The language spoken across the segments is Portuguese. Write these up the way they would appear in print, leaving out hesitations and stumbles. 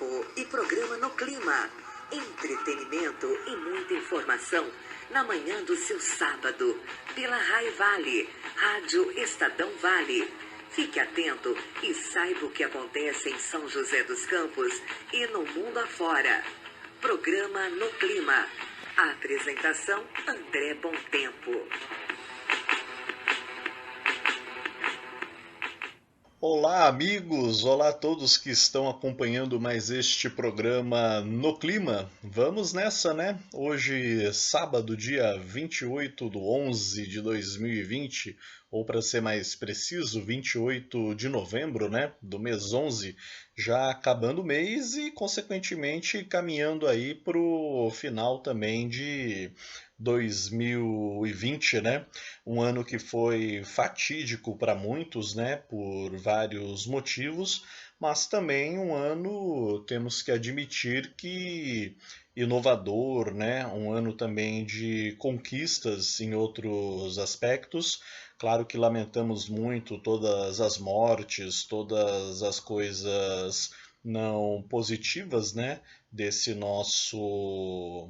Tempo e programa No Clima. Entretenimento e muita informação na manhã do seu sábado, pela Rai Vale, Rádio Estadão Vale. Fique atento e saiba o que acontece em São José dos Campos e no mundo afora. Programa No Clima. A apresentação, André Bom Tempo. Olá, amigos! Olá a todos que estão acompanhando mais este programa No Clima. Vamos nessa, né? Hoje, sábado, dia 28/11 de 2020, ou para ser mais preciso, 28 de novembro, né? Do mês 11, já acabando o mês e, consequentemente, caminhando aí para o final também de 2020, né? Um ano que foi fatídico para muitos, né? Por vários motivos, mas também um ano, temos que admitir que inovador, né? Um ano também de conquistas em outros aspectos. Claro que lamentamos muito todas as mortes, todas as coisas não positivas, né? Desse nosso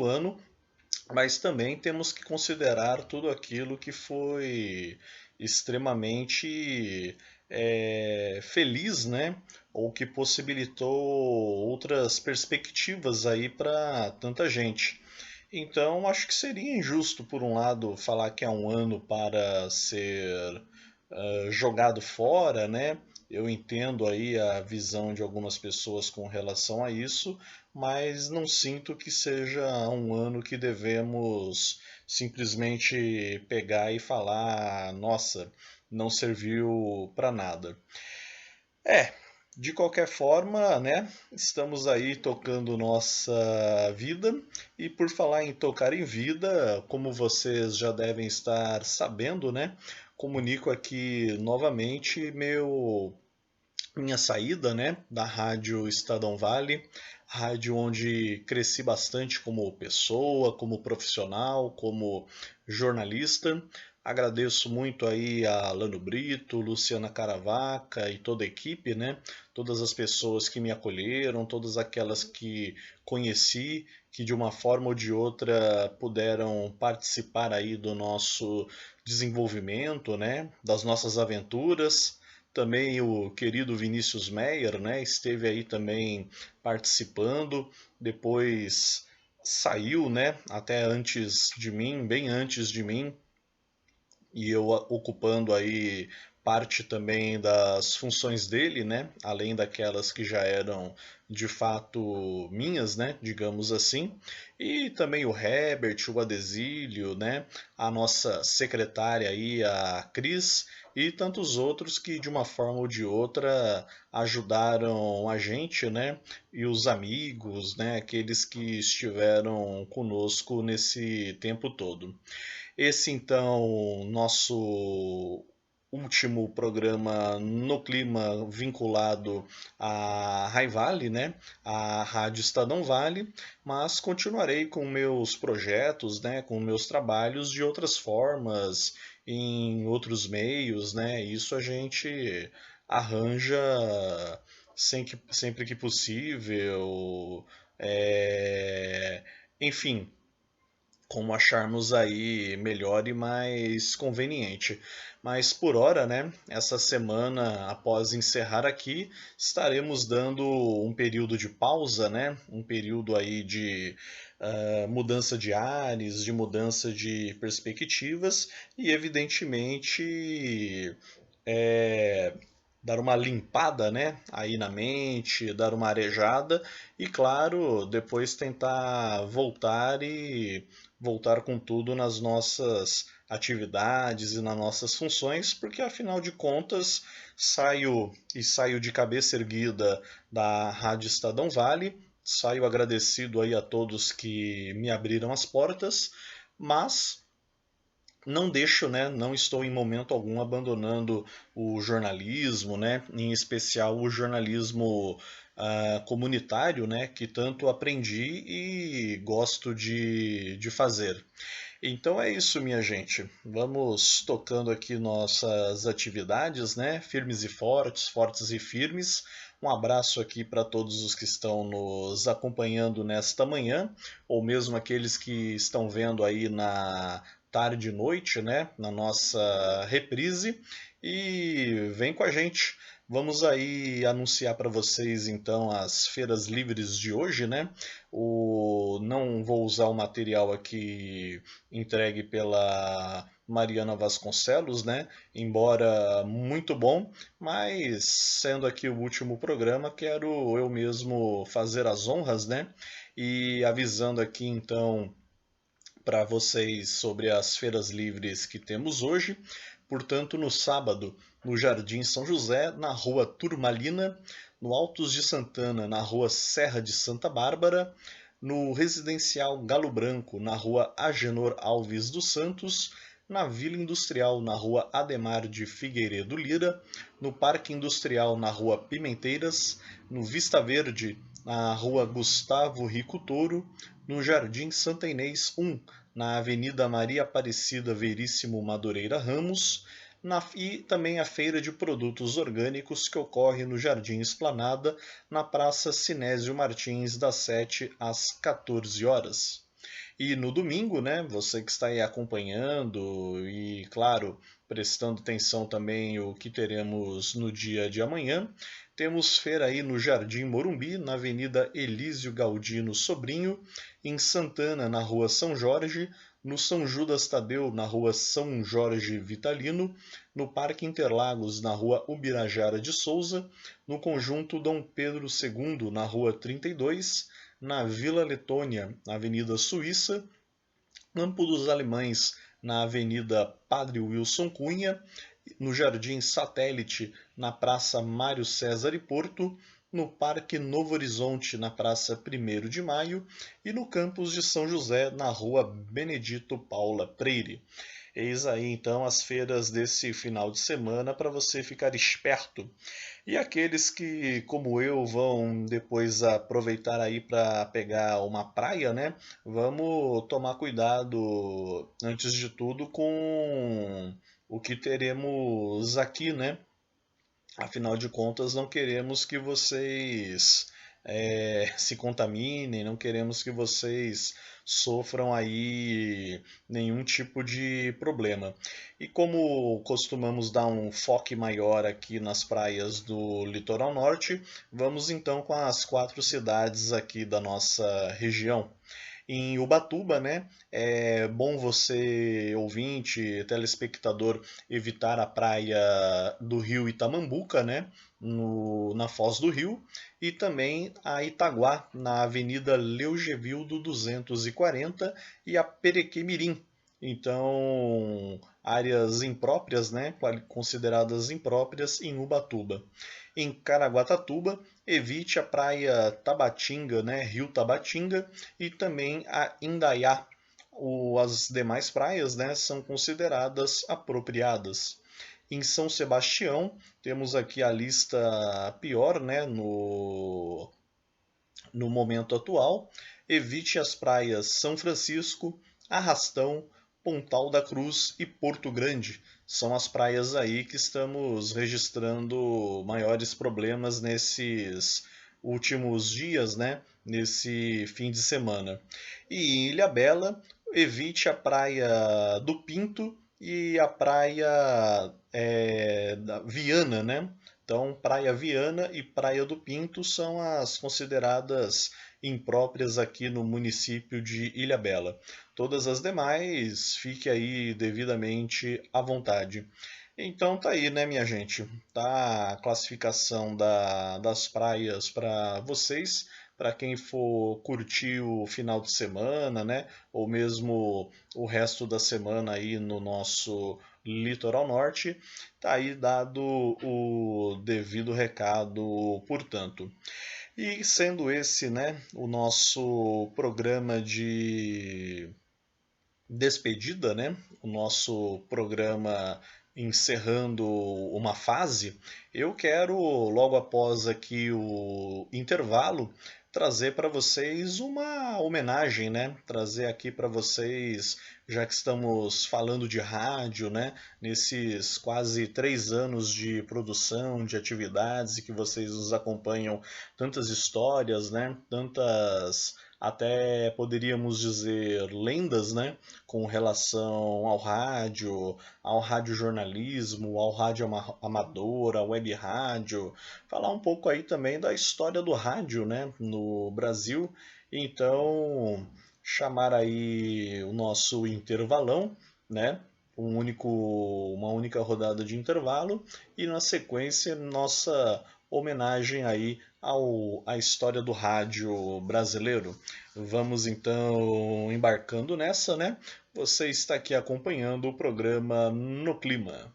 ano, mas também temos que considerar tudo aquilo que foi extremamente feliz, né? Ou que possibilitou outras perspectivas aí para tanta gente. Então, acho que seria injusto, por um lado, falar que é um ano para ser jogado fora, né? Eu entendo aí a visão de algumas pessoas com relação a isso, mas não sinto que seja um ano que devemos simplesmente pegar e falar, nossa, não serviu para nada. É, de qualquer forma, né? Estamos aí tocando nossa vida e por falar em tocar em vida, como vocês já devem estar sabendo, né? Comunico aqui novamente minha saída, né, da Rádio Estadão Vale, rádio onde cresci bastante como pessoa, como profissional, como jornalista. Agradeço muito aí a Lano Brito, Luciana Caravaca e toda a equipe, né? Todas as pessoas que me acolheram, todas aquelas que conheci, que de uma forma ou de outra puderam participar aí do nosso desenvolvimento, né? Das nossas aventuras. Também o querido Vinícius Meyer, né, esteve aí também participando, depois saiu, né, até antes de mim, bem antes de mim, e eu ocupando aí parte também das funções dele, né, além daquelas que já eram de fato minhas, né, digamos assim, e também o Herbert, o Adesílio, né, a nossa secretária aí, a Cris, e tantos outros que de uma forma ou de outra ajudaram a gente, né, e os amigos, né, aqueles que estiveram conosco nesse tempo todo. Esse então, nosso último programa no clima vinculado à Rai Vale, né, à Rádio Estadão Vale, mas continuarei com meus projetos, né, com meus trabalhos de outras formas, em outros meios, né, isso a gente arranja sempre que possível, enfim, como acharmos aí melhor e mais conveniente. Mas por hora, né, essa semana após encerrar aqui, estaremos dando um período de pausa, né, um período aí de mudança de ares, de mudança de perspectivas e evidentemente é, dar uma limpada, né, aí na mente, dar uma arejada e, claro, depois tentar voltar com tudo nas nossas atividades e nas nossas funções, porque afinal de contas saio de cabeça erguida da Rádio Estadão Vale, saio agradecido aí a todos que me abriram as portas, mas não deixo, né, não estou em momento algum abandonando o jornalismo, né, em especial o jornalismo comunitário, né, que tanto aprendi e gosto de fazer. Então é isso, minha gente. Vamos tocando aqui nossas atividades, né? Firmes e fortes, fortes e firmes, Um abraço aqui para todos os que estão nos acompanhando nesta manhã, ou mesmo aqueles que estão vendo aí na tarde e noite, né, na nossa reprise. E vem com a gente. Vamos aí anunciar para vocês então as feiras livres de hoje, né? Não vou usar o material aqui entregue pela Mariana Vasconcelos, né? Embora muito bom, mas sendo aqui o último programa, quero eu mesmo fazer as honras, né? E avisando aqui então para vocês sobre as feiras livres que temos hoje. Portanto, no sábado, no Jardim São José, na Rua Turmalina, no Altos de Santana, na Rua Serra de Santa Bárbara, no Residencial Galo Branco, na Rua Agenor Alves dos Santos, na Vila Industrial, na Rua Ademar de Figueiredo Lira, no Parque Industrial, na Rua Pimenteiras, no Vista Verde, na Rua Gustavo Rico Toro, no Jardim Santa Inês 1, na Avenida Maria Aparecida Veríssimo Madureira Ramos, e também a Feira de Produtos Orgânicos que ocorre no Jardim Esplanada, na Praça Sinésio Martins, das 7 às 14 horas. E no domingo, né, você que está aí acompanhando e, claro, prestando atenção também o que teremos no dia de amanhã, temos feira aí no Jardim Morumbi, na Avenida Elísio Galdino Sobrinho, em Santana, na Rua São Jorge, no São Judas Tadeu, na Rua São Jorge Vitalino, no Parque Interlagos, na Rua Ubirajara de Souza, no Conjunto Dom Pedro II, na Rua 32, na Vila Letônia, na Avenida Suíça, Campo dos Alemães, na Avenida Padre Wilson Cunha, no Jardim Satélite, na Praça Mário César e Porto, no Parque Novo Horizonte, na Praça 1º de Maio e no campus de São José, na Rua Benedito Paula Freire. Eis aí então as feiras desse final de semana para você ficar esperto. E aqueles que, como eu, vão depois aproveitar aí para pegar uma praia, né? Vamos tomar cuidado, antes de tudo, com o que teremos aqui, né? Afinal de contas, não queremos que vocês se contaminem, não queremos que vocês sofram aí nenhum tipo de problema. E como costumamos dar um foco maior aqui nas praias do litoral norte, vamos então com as 4 cidades aqui da nossa região. Em Ubatuba, né? É bom você, ouvinte, telespectador, evitar a praia do Rio Itamambuca, né? Na Foz do Rio, e também a Itaguá, na Avenida Leugevildo 240 e a Perequemirim. Então, áreas impróprias, né? Consideradas impróprias em Ubatuba. Em Caraguatatuba, evite a praia Tabatinga, né? Rio Tabatinga, e também a Indaiá. As demais praias, né, são consideradas apropriadas. Em São Sebastião, temos aqui a lista pior, né, no momento atual. Evite as praias São Francisco, Arrastão, Pontal da Cruz e Porto Grande. São as praias aí que estamos registrando maiores problemas nesses últimos dias, né? Nesse fim de semana. E em Ilhabela, evite a praia do Pinto e a praia da Viana, né? Então, Praia Viana e Praia do Pinto são as consideradas impróprias aqui no município de Ilhabela. Todas as demais, fique aí devidamente à vontade. Então tá aí, né, minha gente? Tá a classificação das praias para vocês, para quem for curtir o final de semana, né? Ou mesmo o resto da semana aí no nosso litoral norte. Tá aí dado o devido recado, portanto. E sendo esse, né, o nosso programa de despedida, né? O nosso programa encerrando uma fase, eu quero, logo após aqui o intervalo, trazer para vocês uma homenagem, né? Trazer aqui para vocês, já que estamos falando de rádio, né? Nesses quase 3 anos de produção, de atividades e que vocês nos acompanham, tantas histórias, né? Tantas, até poderíamos dizer, lendas, né? Com relação ao radiojornalismo, ao rádio amador, ao web rádio, falar um pouco aí também da história do rádio, né, no Brasil. Então, chamar aí o nosso intervalão, né, uma única rodada de intervalo e na sequência nossa homenagem aí à história do rádio brasileiro. Vamos então embarcando nessa, né? Você está aqui acompanhando o programa No Clima.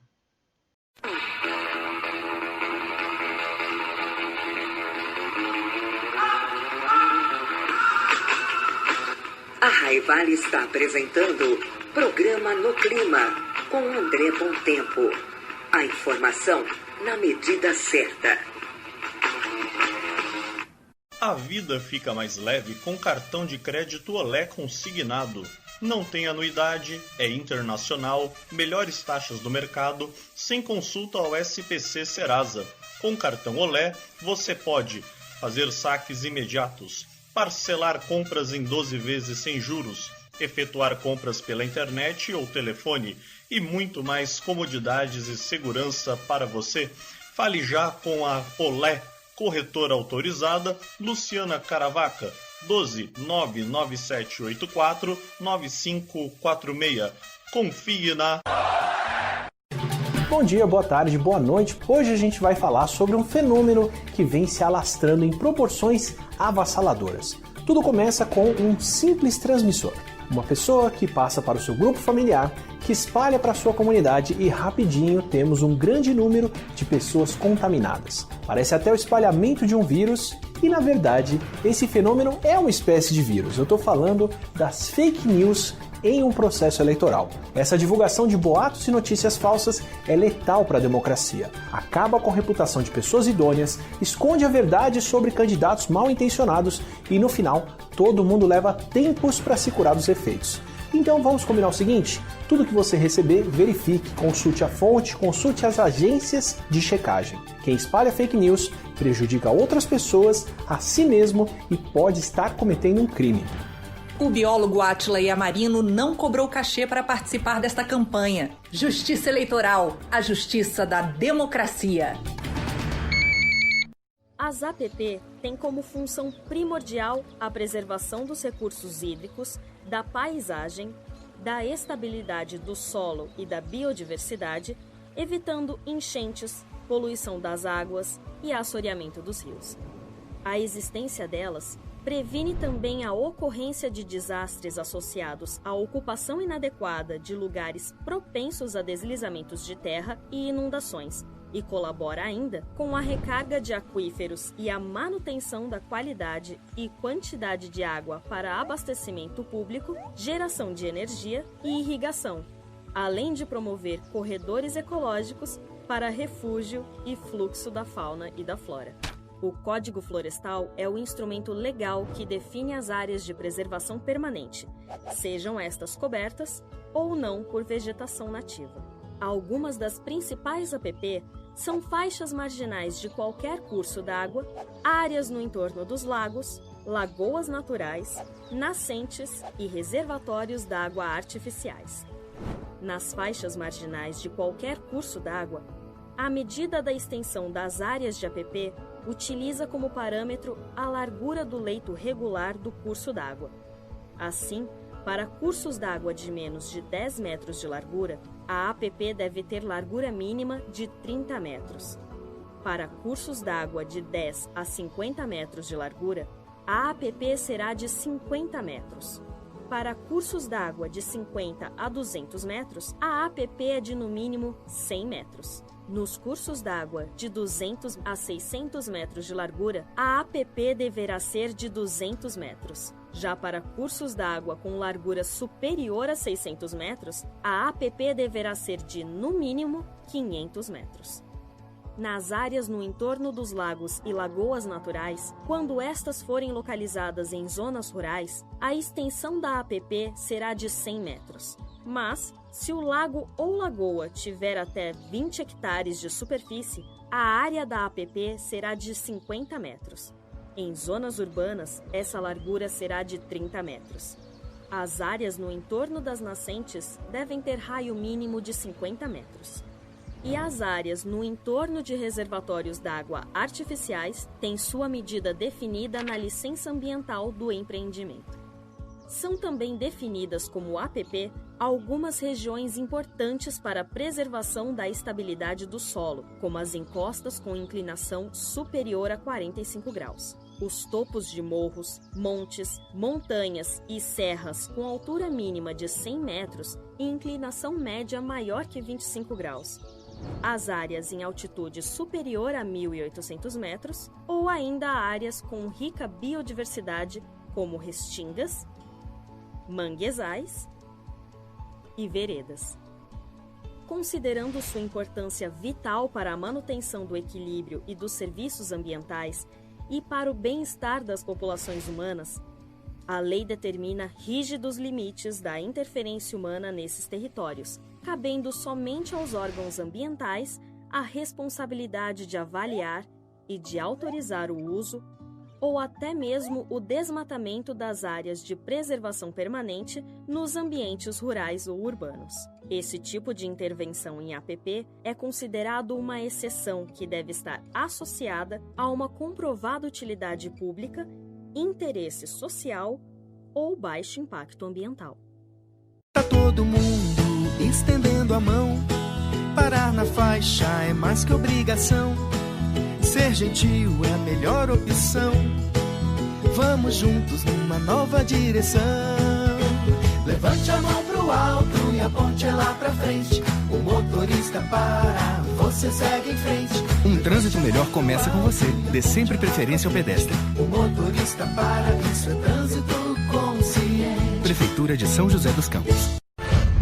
A Raivale está apresentando Programa No Clima, com André Bontempo. A informação na medida certa. A vida fica mais leve com cartão de crédito Olé consignado. Não tem anuidade, é internacional, melhores taxas do mercado, sem consulta ao SPC Serasa. Com cartão Olé, você pode fazer saques imediatos, parcelar compras em 12 vezes sem juros, efetuar compras pela internet ou telefone e muito mais comodidades e segurança para você. Fale já com a Olé, corretora autorizada, Luciana Caravaca, 12-99784-9546. Confie na... Bom dia, boa tarde, boa noite. Hoje a gente vai falar sobre um fenômeno que vem se alastrando em proporções avassaladoras. Tudo começa com um simples transmissor. Uma pessoa que passa para o seu grupo familiar, que espalha para a sua comunidade e rapidinho temos um grande número de pessoas contaminadas. Parece até o espalhamento de um vírus e, na verdade, esse fenômeno é uma espécie de vírus. Eu estou falando das fake news em um processo eleitoral. Essa divulgação de boatos e notícias falsas é letal para a democracia. Acaba com a reputação de pessoas idôneas, esconde a verdade sobre candidatos mal intencionados e, no final, todo mundo leva tempos para se curar dos efeitos. Então vamos combinar o seguinte: tudo que você receber, verifique, consulte a fonte, consulte as agências de checagem. Quem espalha fake news prejudica outras pessoas, a si mesmo e pode estar cometendo um crime. O biólogo Átila Yamarino não cobrou cachê para participar desta campanha. Justiça Eleitoral, a justiça da democracia. As APP têm como função primordial a preservação dos recursos hídricos, da paisagem, da estabilidade do solo e da biodiversidade, evitando enchentes, poluição das águas e assoreamento dos rios. A existência delas previne também a ocorrência de desastres associados à ocupação inadequada de lugares propensos a deslizamentos de terra e inundações, e colabora ainda com a recarga de aquíferos e a manutenção da qualidade e quantidade de água para abastecimento público, geração de energia e irrigação, além de promover corredores ecológicos para refúgio e fluxo da fauna e da flora. O Código Florestal é o instrumento legal que define as áreas de preservação permanente, sejam estas cobertas ou não por vegetação nativa. Algumas das principais APP são faixas marginais de qualquer curso d'água, áreas no entorno dos lagos, lagoas naturais, nascentes e reservatórios d'água artificiais. Nas faixas marginais de qualquer curso d'água, a medida da extensão das áreas de APP utiliza como parâmetro a largura do leito regular do curso d'água. Assim, para cursos d'água de menos de 10 metros de largura, a APP deve ter largura mínima de 30 metros. Para cursos d'água de 10 a 50 metros de largura, a APP será de 50 metros. Para cursos d'água de 50 a 200 metros, a APP é de no mínimo 100 metros. Nos cursos d'água de 200 a 600 metros de largura, a APP deverá ser de 200 metros. Já para cursos d'água com largura superior a 600 metros, a APP deverá ser de, no mínimo, 500 metros. nas áreas no entorno dos lagos e lagoas naturais, quando estas forem localizadas em zonas rurais, a extensão da APP será de 100 metros. Mas, se o lago ou lagoa tiver até 20 hectares de superfície, a área da APP será de 50 metros. Em zonas urbanas, essa largura será de 30 metros. As áreas no entorno das nascentes devem ter raio mínimo de 50 metros. E as áreas no entorno de reservatórios d'água artificiais têm sua medida definida na licença ambiental do empreendimento. São também definidas como APP algumas regiões importantes para a preservação da estabilidade do solo, como as encostas com inclinação superior a 45 graus. Os topos de morros, montes, montanhas e serras com altura mínima de 100 metros e inclinação média maior que 25 graus. As áreas em altitude superior a 1.800 metros ou ainda áreas com rica biodiversidade, como restingas, manguezais e veredas. Considerando sua importância vital para a manutenção do equilíbrio e dos serviços ambientais e para o bem-estar das populações humanas, a lei determina rígidos limites da interferência humana nesses territórios, cabendo somente aos órgãos ambientais a responsabilidade de avaliar e de autorizar o uso ou até mesmo o desmatamento das áreas de preservação permanente nos ambientes rurais ou urbanos. Esse tipo de intervenção em APP é considerado uma exceção que deve estar associada a uma comprovada utilidade pública, interesse social ou baixo impacto ambiental. Tá todo mundo estendendo a mão, parar na faixa é mais que obrigação. Ser gentil é a melhor opção. Vamos juntos numa nova direção. Levante a mão pro alto e aponte lá pra frente. O motorista para, você segue em frente. Um trânsito melhor começa com você. Dê sempre preferência ao pedestre. O motorista para, isso é trânsito consciente. Prefeitura de São José dos Campos.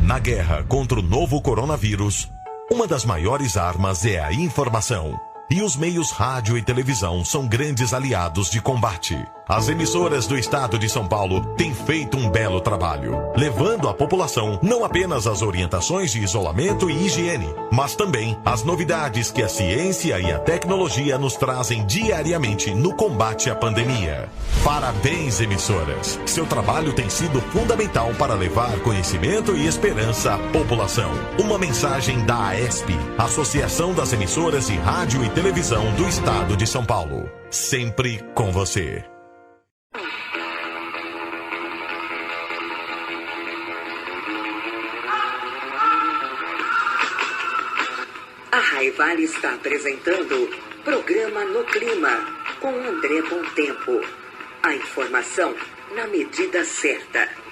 Na guerra contra o novo coronavírus, uma das maiores armas é a informação. E os meios rádio e televisão são grandes aliados de combate. As emissoras do estado de São Paulo têm feito um belo trabalho, levando à população não apenas as orientações de isolamento e higiene, mas também as novidades que a ciência e a tecnologia nos trazem diariamente no combate à pandemia. Parabéns, emissoras! Seu trabalho tem sido fundamental para levar conhecimento e esperança à população. Uma mensagem da AESP, Associação das Emissoras de Rádio e Televisão do Estado de São Paulo. Sempre com você. A Rai-Vale está apresentando Programa No Clima, com André Bom Tempo. A informação na medida certa.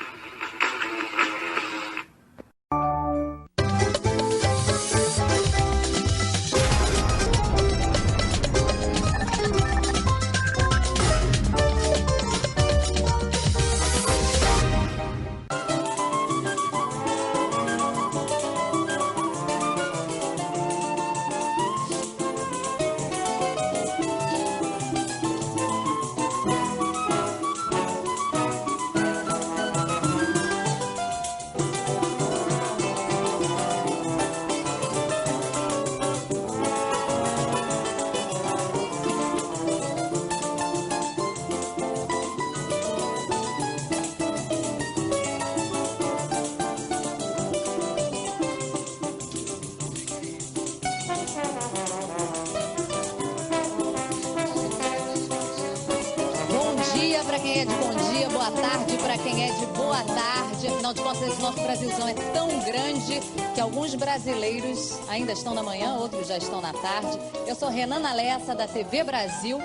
Esse nosso Brasilzão é tão grande que alguns brasileiros ainda estão na manhã, outros já estão na tarde. Eu sou Renana Lessa, da TV Brasil.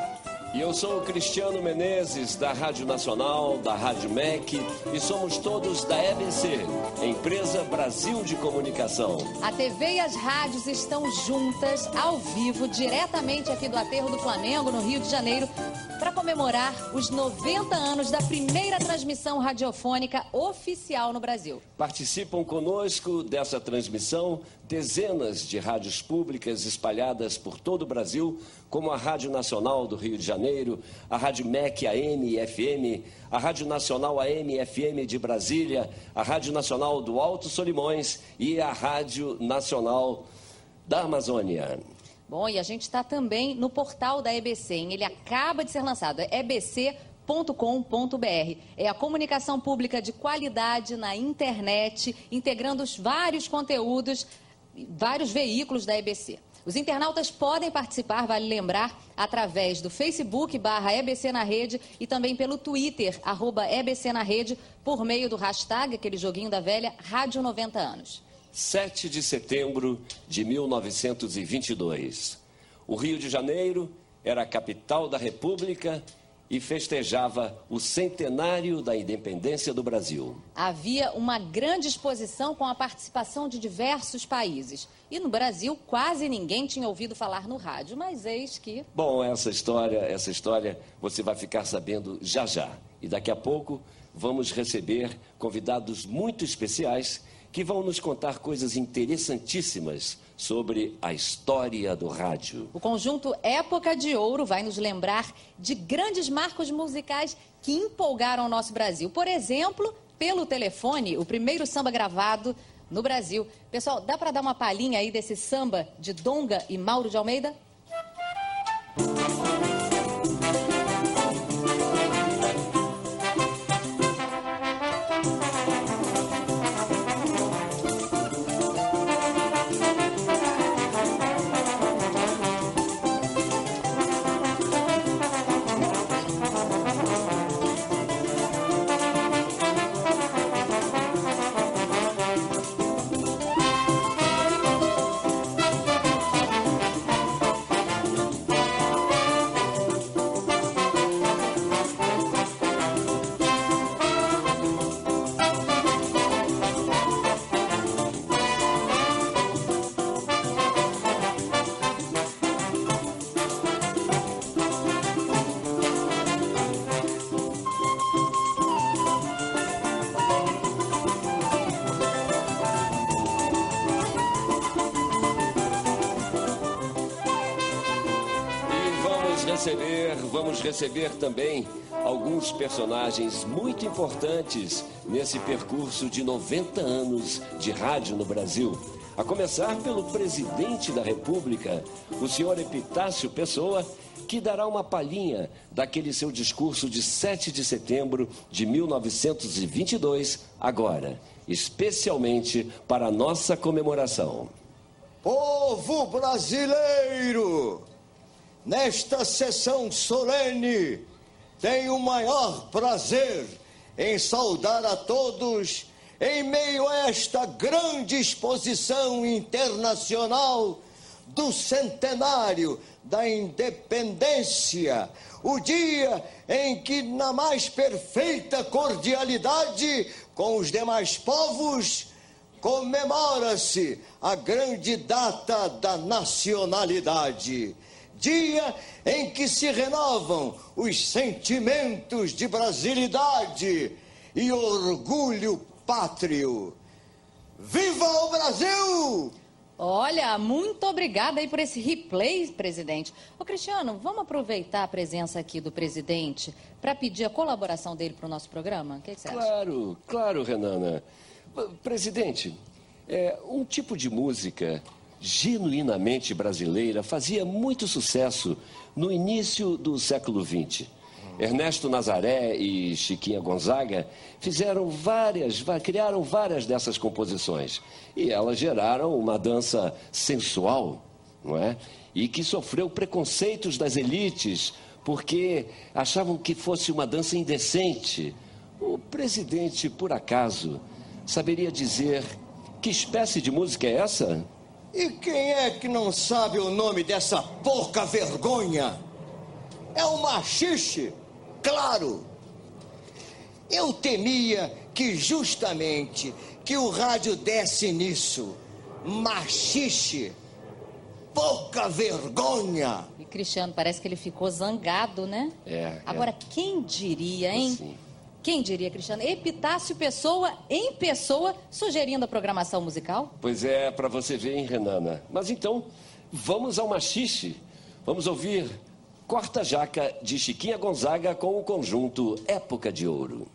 E eu sou o Cristiano Menezes, da Rádio Nacional, da Rádio MEC, e somos todos da EBC, Empresa Brasil de Comunicação. A TV e as rádios estão juntas, ao vivo, diretamente aqui do Aterro do Flamengo, no Rio de Janeiro, para comemorar os 90 anos da primeira transmissão radiofônica oficial no Brasil. Participam conosco dessa transmissão dezenas de rádios públicas espalhadas por todo o Brasil, como a Rádio Nacional do Rio de Janeiro, a Rádio MEC AM e FM, a Rádio Nacional AM e FM de Brasília, a Rádio Nacional do Alto Solimões e a Rádio Nacional da Amazônia. Bom, e a gente está também no portal da EBC, hein? Ele acaba de ser lançado, é ebc.com.br. É a comunicação pública de qualidade na internet, integrando os vários conteúdos, vários veículos da EBC. Os internautas podem participar, vale lembrar, através do Facebook /EBC na Rede e também pelo Twitter, @EBC na Rede, por meio do hashtag, aquele joguinho da velha, Rádio 90 Anos. 7 de setembro de 1922. O Rio de Janeiro era a capital da República e festejava o centenário da independência do Brasil. Havia uma grande exposição com a participação de diversos países. E no Brasil, quase ninguém tinha ouvido falar no rádio, mas eis que... Bom, essa história você vai ficar sabendo já já. E daqui a pouco vamos receber convidados muito especiais que vão nos contar coisas interessantíssimas sobre a história do rádio. O conjunto Época de Ouro vai nos lembrar de grandes marcos musicais que empolgaram o nosso Brasil. Por exemplo, pelo telefone, o primeiro samba gravado no Brasil. Pessoal, dá para dar uma palhinha aí desse samba de Donga e Mauro de Almeida? Vamos receber também alguns personagens muito importantes nesse percurso de 90 anos de rádio no Brasil. A começar pelo presidente da República, o senhor Epitácio Pessoa, que dará uma palhinha daquele seu discurso de 7 de setembro de 1922, agora, especialmente para a nossa comemoração. Povo brasileiro! Nesta sessão solene, tenho o maior prazer em saudar a todos em meio a esta grande exposição internacional do centenário da independência, o dia em que, na mais perfeita cordialidade com os demais povos, comemora-se a grande data da nacionalidade. Dia em que se renovam os sentimentos de brasilidade e orgulho pátrio. Viva o Brasil! Olha, muito obrigada aí por esse replay, presidente. Ô, Cristiano, vamos aproveitar a presença aqui do presidente para pedir a colaboração dele para o nosso programa? O que você acha? Claro, Renana. Presidente, um tipo de música genuinamente brasileira fazia muito sucesso no início do século XX. Ernesto Nazaré e Chiquinha Gonzaga criaram várias dessas composições. E elas geraram uma dança sensual, não é? E que sofreu preconceitos das elites, porque achavam que fosse uma dança indecente. O presidente, por acaso, saberia dizer que espécie de música é essa? E quem é que não sabe o nome dessa pouca vergonha? É o machixe, claro. Eu temia que justamente que o rádio desse nisso, machixe. pouca vergonha! E Cristiano, parece que ele ficou zangado, né? Agora, quem diria, hein? Sim. Quem diria, Cristiano? Epitácio Pessoa, em pessoa, sugerindo a programação musical? Pois é, para você ver, hein, Renana? Mas então, vamos ao machixe. Vamos ouvir Corta Jaca, de Chiquinha Gonzaga, com o conjunto Época de Ouro.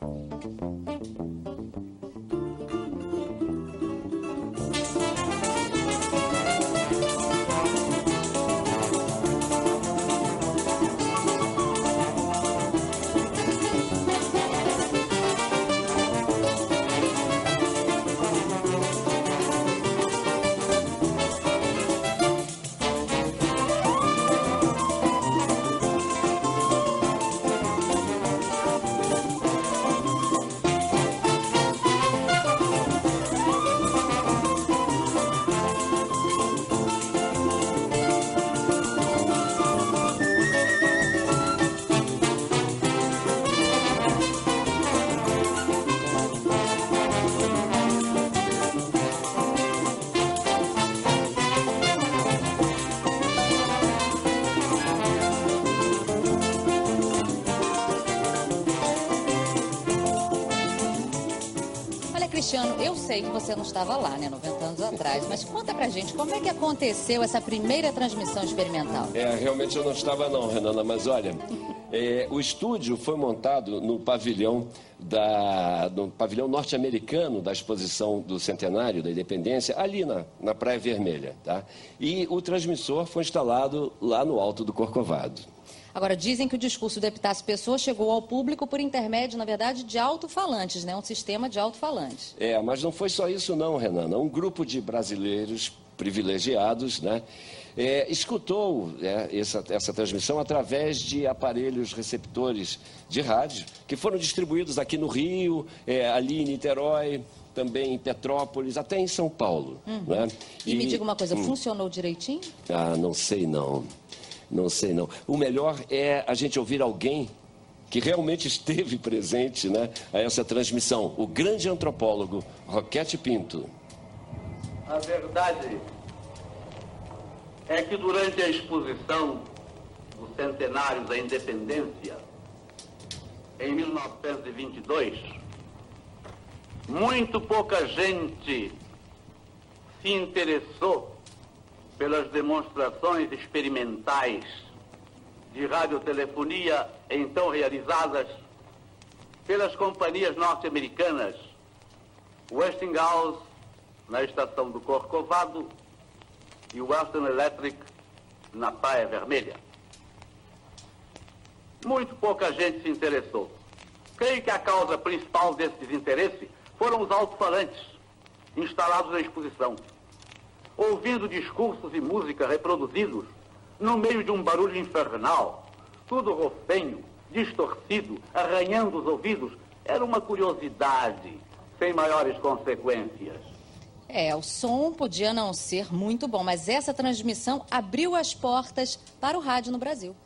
Cristiano, eu sei que você não estava lá, né, 90 anos atrás, mas conta pra gente, como é que aconteceu essa primeira transmissão experimental? Realmente eu não estava não, Renana, mas olha, o estúdio foi montado no pavilhão norte-americano da exposição do centenário da independência, ali na Praia Vermelha, tá? E o transmissor foi instalado lá no alto do Corcovado. Agora, dizem que o discurso do Epitácio Pessoa chegou ao público por intermédio, na verdade, de alto-falantes, né? Um sistema de alto-falantes. Mas não foi só isso não, Renana. Um grupo de brasileiros privilegiados, né, escutou essa transmissão através de aparelhos receptores de rádio, que foram distribuídos aqui no Rio, ali em Niterói, também em Petrópolis, até em São Paulo. Né? E me diga uma coisa, funcionou direitinho? Não sei não. Não sei não. O melhor é a gente ouvir alguém que realmente esteve presente, né, a essa transmissão. O grande antropólogo Roquete Pinto. A verdade é que durante a exposição do centenário da independência, em 1922, muito pouca gente se interessou pelas demonstrações experimentais de radiotelefonia então realizadas pelas companhias norte-americanas Westinghouse na estação do Corcovado e Western Electric na Praia Vermelha. Muito pouca gente se interessou. Creio que a causa principal desse desinteresse foram os alto-falantes instalados na exposição, ouvindo discursos e música reproduzidos no meio de um barulho infernal, tudo rofenho, distorcido, arranhando os ouvidos. Era uma curiosidade, sem maiores consequências. O som podia não ser muito bom, mas essa transmissão abriu as portas para o rádio no Brasil.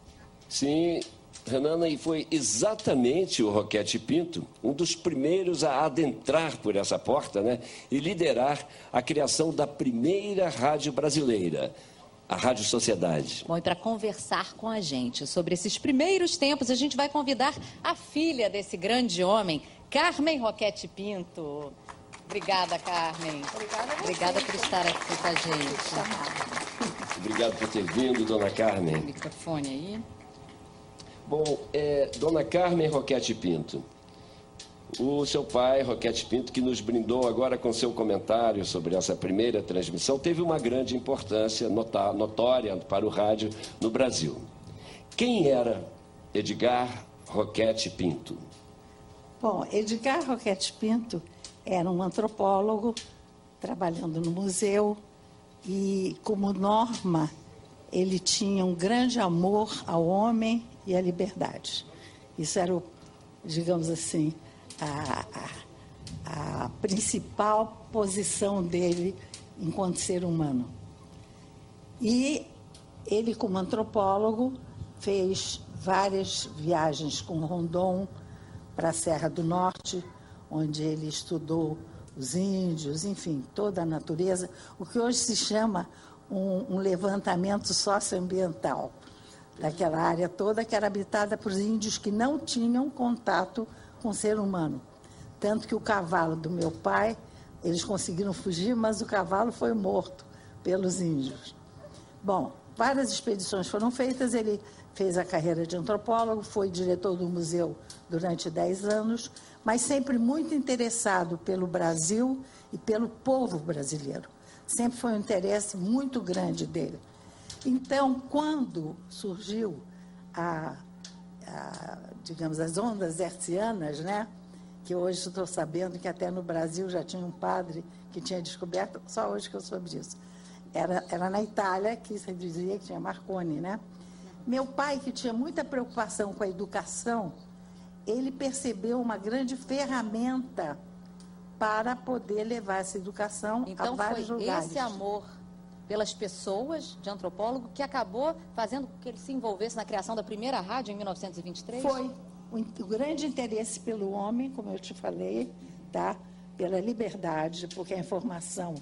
Sim, Renana, e foi exatamente o Roquete Pinto, um dos primeiros a adentrar por essa porta, né, e liderar a criação da primeira rádio brasileira, a Rádio Sociedade. Bom, e para conversar com a gente sobre esses primeiros tempos, a gente vai convidar a filha desse grande homem, Carmen Roquete Pinto. Obrigada, Carmen. Obrigada por estar aqui com a gente. Obrigado por ter vindo, dona Carmen. O microfone aí. Bom, dona Carmen Roquete Pinto, o seu pai, Roquete Pinto, que nos brindou agora com seu comentário sobre essa primeira transmissão, teve uma grande importância notória para o rádio no Brasil. Quem era Edgar Roquete Pinto? Bom, Edgar Roquete Pinto era um antropólogo trabalhando no museu e, como norma, ele tinha um grande amor ao homem e à liberdade. Isso era, digamos assim, a principal posição dele enquanto ser humano. E ele, como antropólogo, fez várias viagens com Rondon para a Serra do Norte, onde ele estudou os índios, enfim, toda a natureza, o que hoje se chama um levantamento socioambiental daquela área toda, que era habitada por índios que não tinham contato com o ser humano. Tanto que o cavalo do meu pai, eles conseguiram fugir, mas o cavalo foi morto pelos índios. Bom, várias expedições foram feitas, ele fez a carreira de antropólogo, foi diretor do museu durante 10 anos, mas sempre muito interessado pelo Brasil e pelo povo brasileiro. Sempre foi um interesse muito grande dele. Então, quando surgiu digamos, as ondas hertzianas, né? Que hoje estou sabendo que até no Brasil já tinha um padre que tinha descoberto, só hoje que eu soube disso. Era na Itália, que se dizia que tinha Marconi, né? Meu pai, que tinha muita preocupação com a educação, ele percebeu uma grande ferramenta para poder levar essa educação a vários lugares. Então foi esse amor pelas pessoas, de antropólogo, que acabou fazendo com que ele se envolvesse na criação da primeira rádio em 1923? Foi o grande interesse pelo homem, como eu te falei, tá? Pela liberdade, porque a informação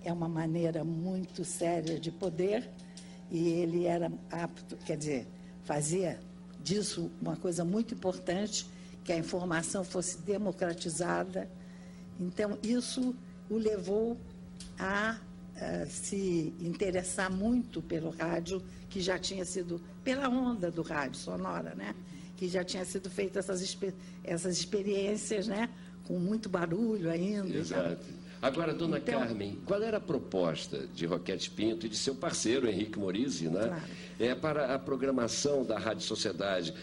é uma maneira muito séria de poder, e ele era apto, quer dizer, fazia disso uma coisa muito importante, que a informação fosse democratizada. Então, isso o levou a se interessar muito pelo rádio, que já tinha sido, pela onda do rádio sonora, né? Que já tinha sido feita essas experiências, né? Com muito barulho ainda. Exato. Agora, dona Carmen, qual era a proposta de Roquete Pinto e de seu parceiro, Henrique Morizzi, né? Claro. Para a programação da Rádio Sociedade?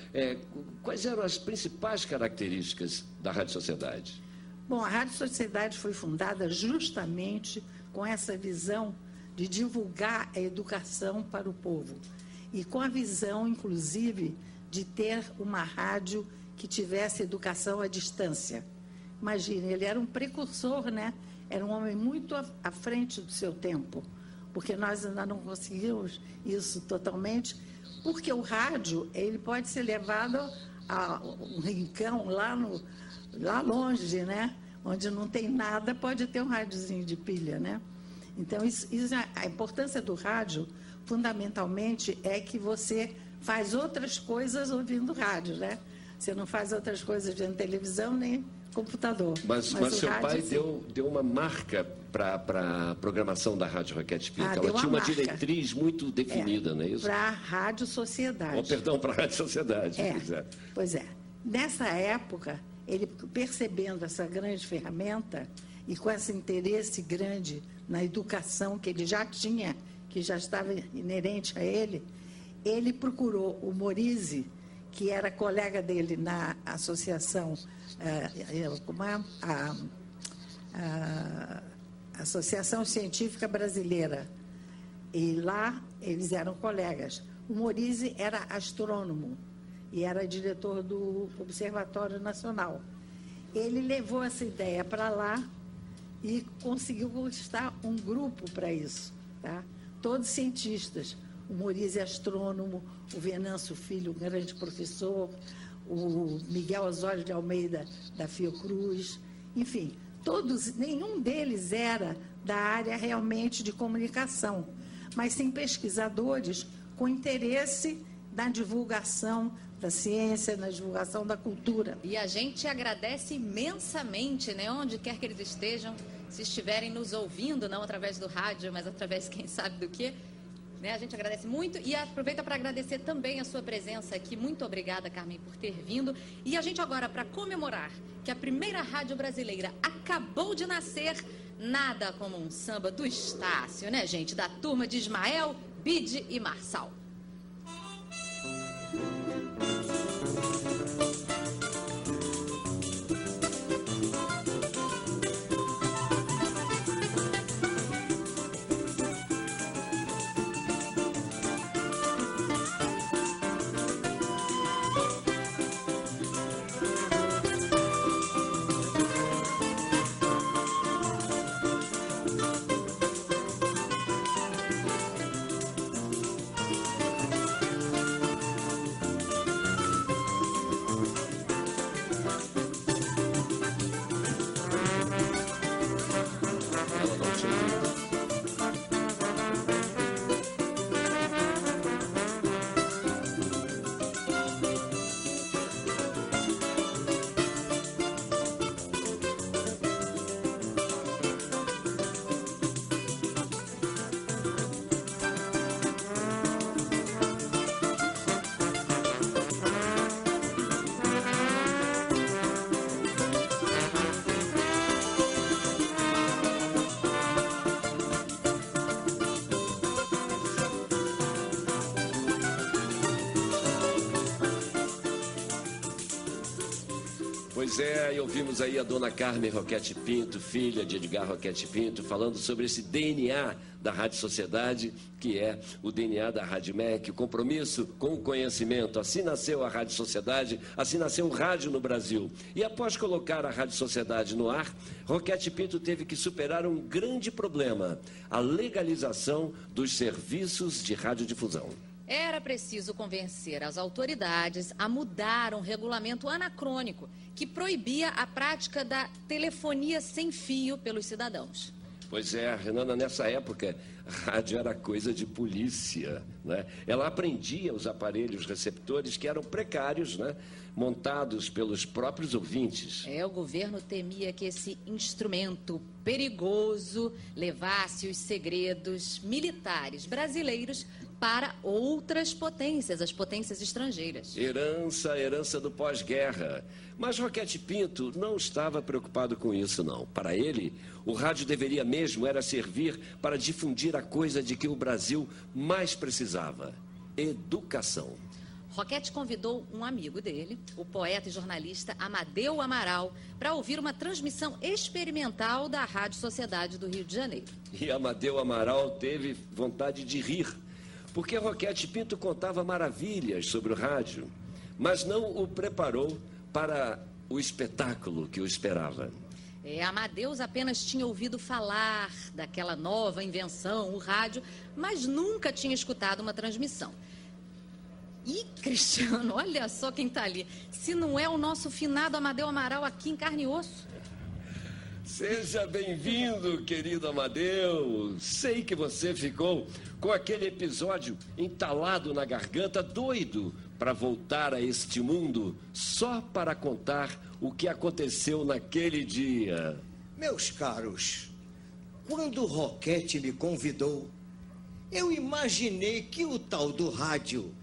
Quais eram as principais características da Rádio Sociedade? Bom, a Rádio Sociedade foi fundada justamente com essa visão de divulgar a educação para o povo. E com a visão, inclusive, de ter uma rádio que tivesse educação à distância. Imagine, ele era um precursor, né? Era um homem muito à frente do seu tempo, porque nós ainda não conseguimos isso totalmente, porque o rádio, ele pode ser levado a um rincão lá longe, né? Onde não tem nada, pode ter um rádiozinho de pilha, né? Então, a importância do rádio, fundamentalmente, é que você faz outras coisas ouvindo rádio, né? Você não faz outras coisas vendo televisão nem computador. Mas seu pai deu uma marca para a programação da Rádio Roquete Pinto. Ela tinha uma diretriz muito definida, não é isso? Para a Rádio Sociedade. Para a Rádio Sociedade. Pois é. Nessa época, ele percebendo essa grande ferramenta e com esse interesse grande na educação que ele já tinha, que já estava inerente a ele, ele procurou o Morizzi, que era colega dele na associação, Associação Científica Brasileira. E lá eles eram colegas. O Morizzi era astrônomo e era diretor do Observatório Nacional. Ele levou essa ideia para lá e conseguiu conquistar um grupo para isso, tá? Todos cientistas. O Morizzi astrônomo, o Venâncio Filho, um grande professor, o Miguel Osório de Almeida, da Fiocruz, enfim, todos, nenhum deles era da área realmente de comunicação, mas sim pesquisadores com interesse na divulgação da ciência, na divulgação da cultura. E a gente agradece imensamente, né, onde quer que eles estejam, se estiverem nos ouvindo, não através do rádio, mas através, quem sabe do quê. Né, a gente agradece muito e aproveita para agradecer também a sua presença aqui. Muito obrigada, Carmen, por ter vindo. E a gente agora, para comemorar que a primeira rádio brasileira acabou de nascer, nada como um samba do Estácio, né, gente? Da turma de Ismael, Bide e Marçal. Pois é, e ouvimos aí a dona Carmen Roquete Pinto, filha de Edgar Roquete Pinto, falando sobre esse DNA da Rádio Sociedade, que é o DNA da Rádio MEC, o compromisso com o conhecimento. Assim nasceu a Rádio Sociedade, assim nasceu o rádio no Brasil. E após colocar a Rádio Sociedade no ar, Roquete Pinto teve que superar um grande problema: a legalização dos serviços de radiodifusão. Era preciso convencer as autoridades a mudar um regulamento anacrônico que proibia a prática da telefonia sem fio pelos cidadãos. Pois é, Renana, nessa época, rádio era coisa de polícia, né? Ela apreendia os aparelhos receptores que eram precários, né? Montados pelos próprios ouvintes. O governo temia que esse instrumento perigoso levasse os segredos militares brasileiros para outras potências, as potências estrangeiras. Herança do pós-guerra. Mas Roquete Pinto não estava preocupado com isso, não. Para ele, o rádio deveria mesmo era servir para difundir a coisa de que o Brasil mais precisava: educação. Roquete convidou um amigo dele, o poeta e jornalista Amadeu Amaral, para ouvir uma transmissão experimental da Rádio Sociedade do Rio de Janeiro. E Amadeu Amaral teve vontade de rir, porque Roquete Pinto contava maravilhas sobre o rádio, mas não o preparou para o espetáculo que o esperava. Amadeus apenas tinha ouvido falar daquela nova invenção, o rádio, mas nunca tinha escutado uma transmissão. E, Cristiano, olha só quem está ali. Se não é o nosso finado Amadeu Amaral aqui em carne e osso. Seja bem-vindo, querido Amadeu. Sei que você ficou com aquele episódio entalado na garganta, doido para voltar a este mundo, só para contar o que aconteceu naquele dia. Meus caros, quando o Roquete me convidou, eu imaginei que o tal do rádio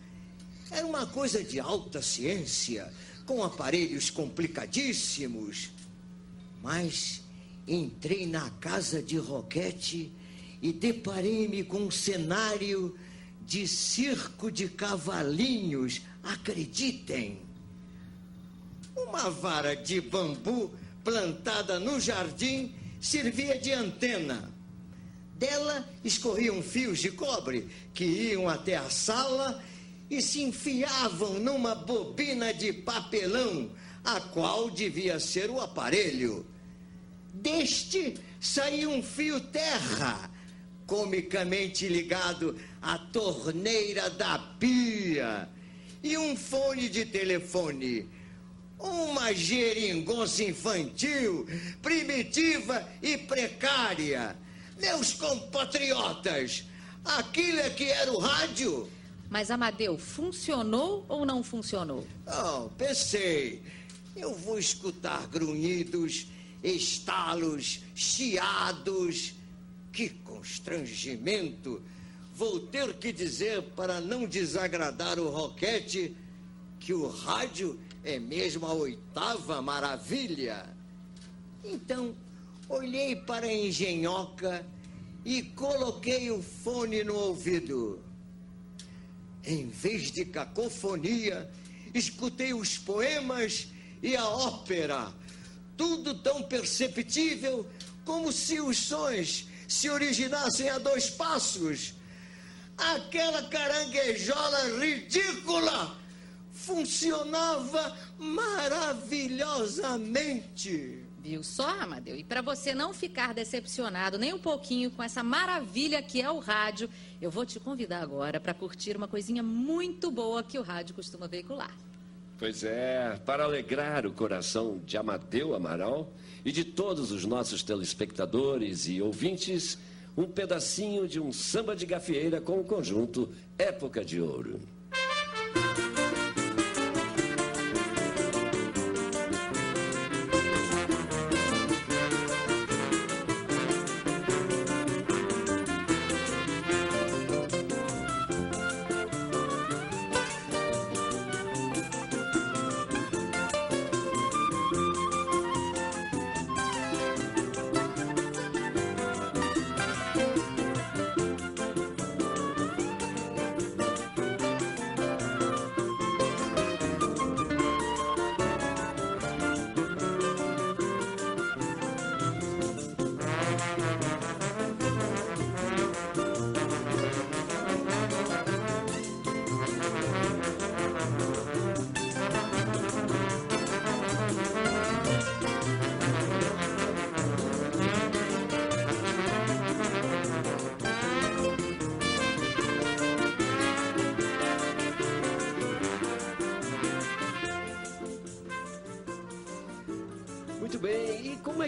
era uma coisa de alta ciência, com aparelhos complicadíssimos. Mas entrei na casa de Roquete e deparei-me com um cenário de circo de cavalinhos, acreditem. Uma vara de bambu plantada no jardim servia de antena. Dela escorriam fios de cobre que iam até a sala e se enfiavam numa bobina de papelão, a qual devia ser o aparelho. Deste saía um fio terra, comicamente ligado à torneira da pia, e um fone de telefone. Uma geringonça infantil, primitiva e precária. Meus compatriotas, aquilo é que era o rádio. Mas, Amadeu, funcionou ou não funcionou? Pensei, eu vou escutar grunhidos, estalos, chiados. Que constrangimento! Vou ter que dizer, para não desagradar o Roquete, que o rádio é mesmo a 8ª maravilha. Então, olhei para a engenhoca e coloquei o fone no ouvido. Em vez de cacofonia, escutei os poemas e a ópera. Tudo tão perceptível como se os sons se originassem a 2 passos. Aquela caranguejola ridícula funcionava maravilhosamente. Viu só, Amadeu? E para você não ficar decepcionado nem um pouquinho com essa maravilha que é o rádio, eu vou te convidar agora para curtir uma coisinha muito boa que o rádio costuma veicular. Pois é, para alegrar o coração de Amadeu Amaral e de todos os nossos telespectadores e ouvintes, um pedacinho de um samba de gafieira com o conjunto Época de Ouro.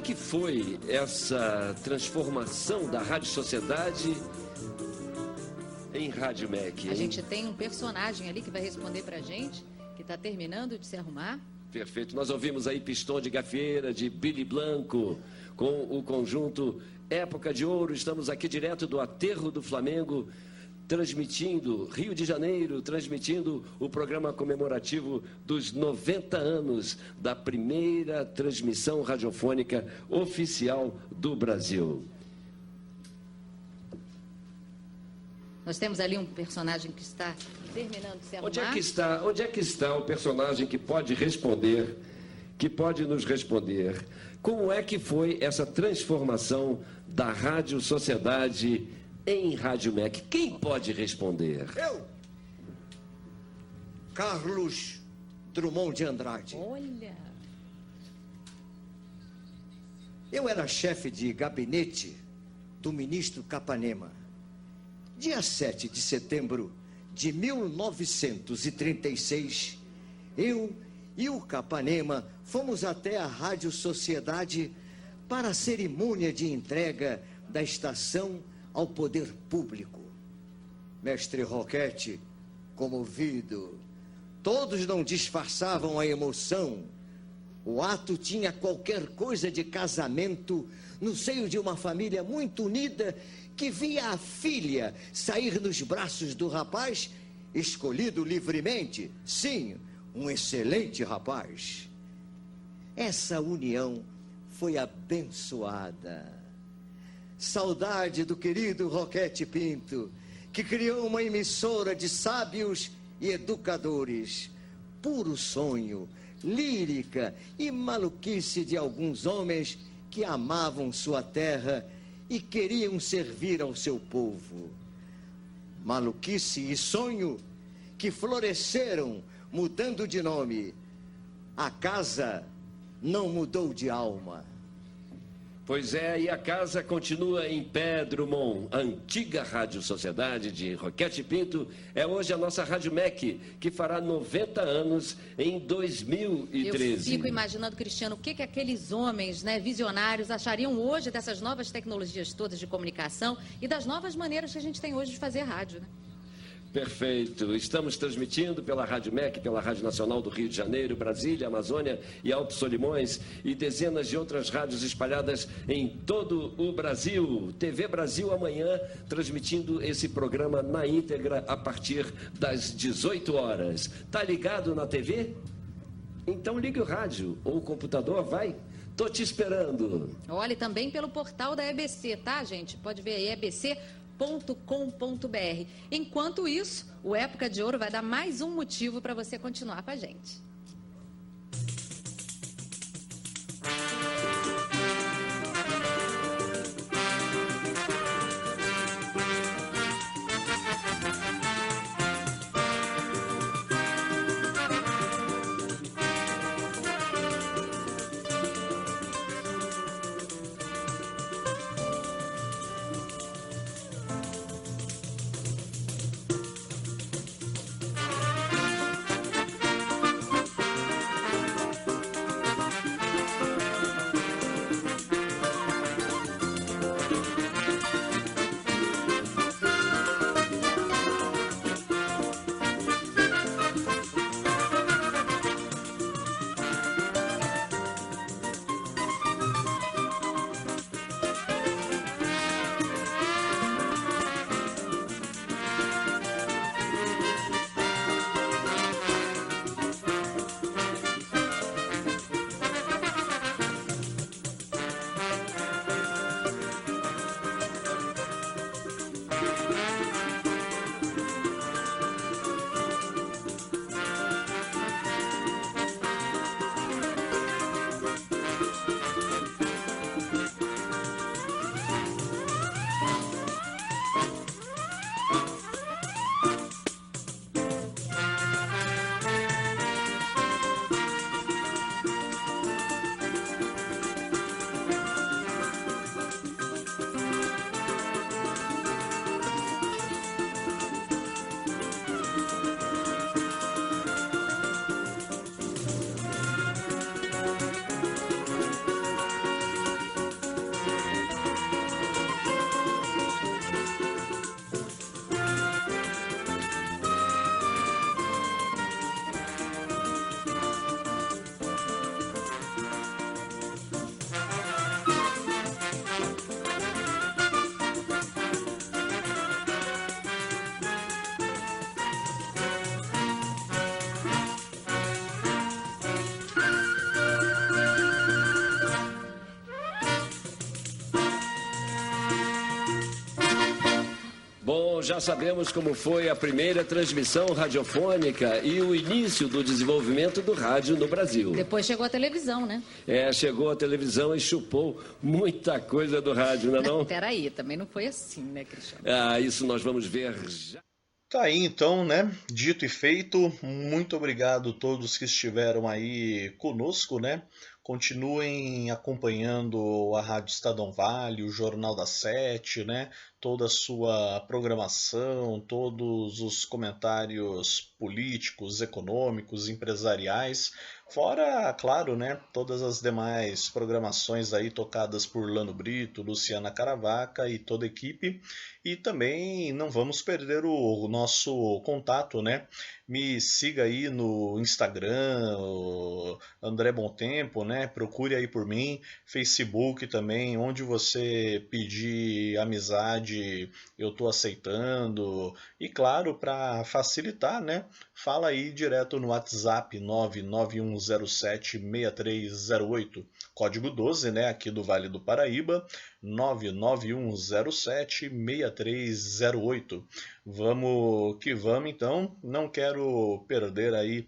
que foi essa transformação da Rádio Sociedade em Rádio MEC? A gente tem um personagem ali que vai responder pra gente, que está terminando de se arrumar. Perfeito. Nós ouvimos aí Pistão de Gafieira, de Billy Blanco, com o conjunto Época de Ouro. Estamos aqui direto do Aterro do Flamengo, transmitindo Rio de Janeiro, transmitindo o programa comemorativo dos 90 anos da primeira transmissão radiofônica oficial do Brasil. Nós temos ali um personagem que está terminando de se arrumar. Onde é que está o personagem que pode responder, que pode nos responder? Como é que foi essa transformação da Rádio Sociedade em Rádio MEC? Quem pode responder? Eu, Carlos Drummond de Andrade. Olha! Eu era chefe de gabinete do ministro Capanema. Dia 7 de setembro de 1936, eu e o Capanema fomos até a Rádio Sociedade para a cerimônia de entrega da estação ao poder público. Mestre Roquete, comovido, todos não disfarçavam a emoção. O ato tinha qualquer coisa de casamento no seio de uma família muito unida que via a filha sair nos braços do rapaz, escolhido livremente. Sim, um excelente rapaz. Essa união foi abençoada. Saudade do querido Roquete Pinto, que criou uma emissora de sábios e educadores. Puro sonho, lírica e maluquice de alguns homens que amavam sua terra e queriam servir ao seu povo. Maluquice e sonho que floresceram mudando de nome. A casa não mudou de alma. Pois é, e a casa continua em pé, Drummond. A antiga Rádio Sociedade de Roquete Pinto é hoje a nossa Rádio MEC, que fará 90 anos em 2013. Eu fico imaginando, Cristiano, o que aqueles homens, né, visionários achariam hoje dessas novas tecnologias todas de comunicação e das novas maneiras que a gente tem hoje de fazer rádio, né? Perfeito. Estamos transmitindo pela Rádio MEC, pela Rádio Nacional do Rio de Janeiro, Brasília, Amazônia e Altos Solimões e dezenas de outras rádios espalhadas em todo o Brasil. TV Brasil amanhã, transmitindo esse programa na íntegra a partir das 18 horas. Tá ligado na TV? Então ligue o rádio ou o computador, vai. Tô te esperando. Olha, também pelo portal da EBC, tá, gente? Pode ver aí, EBC.com.br. Enquanto isso, o Época de Ouro vai dar mais um motivo para você continuar com a gente. já sabemos como foi a primeira transmissão radiofônica e o início do desenvolvimento do rádio no Brasil. Depois chegou a televisão, né? Chegou a televisão e chupou muita coisa do rádio, não é não? Peraí, também não foi assim, né, Cristiano? Isso nós vamos ver já. Tá aí então, né? Dito e feito, muito obrigado a todos que estiveram aí conosco, né? Continuem acompanhando a Rádio Estadão Vale, o Jornal das 7, né? Toda a sua programação, todos os comentários políticos, econômicos, empresariais, fora, claro, né? Todas as demais programações aí tocadas por Lano Brito, Luciana Caravaca e toda a equipe. E também não vamos perder o nosso contato, né? Me siga aí no Instagram, André Bom Tempo, né? Procure aí por mim, Facebook também, onde você pedir amizade, eu tô aceitando. E claro, para facilitar, né? Fala aí direto no WhatsApp 991076308, código 12, né? Aqui do Vale do Paraíba, 991076308. Vamos que vamos então, não quero perder aí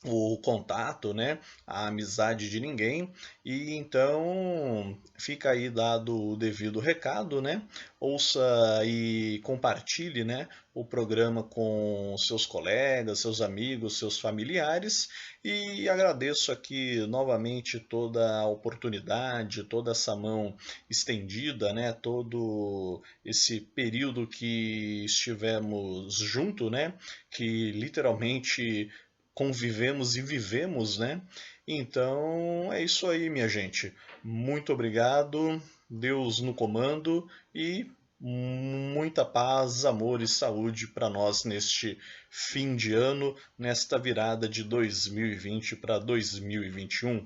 o contato, né, a amizade de ninguém, e então fica aí dado o devido recado, né, ouça e compartilhe, né, o programa com seus colegas, seus amigos, seus familiares, e agradeço aqui novamente toda a oportunidade, toda essa mão estendida, né, todo esse período que estivemos junto, né, que literalmente convivemos e vivemos, né? Então é isso aí, minha gente. Muito obrigado, Deus no comando e muita paz, amor e saúde para nós neste fim de ano, nesta virada de 2020 para 2021.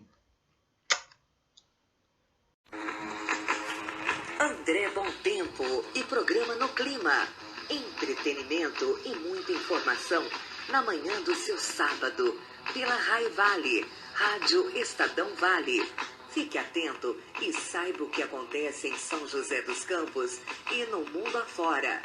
André Bom Tempo e programa No Clima. Entretenimento e muita informação na manhã do seu sábado, pela Rai Vale, Rádio Estadão Vale. Fique atento e saiba o que acontece em São José dos Campos e no mundo afora.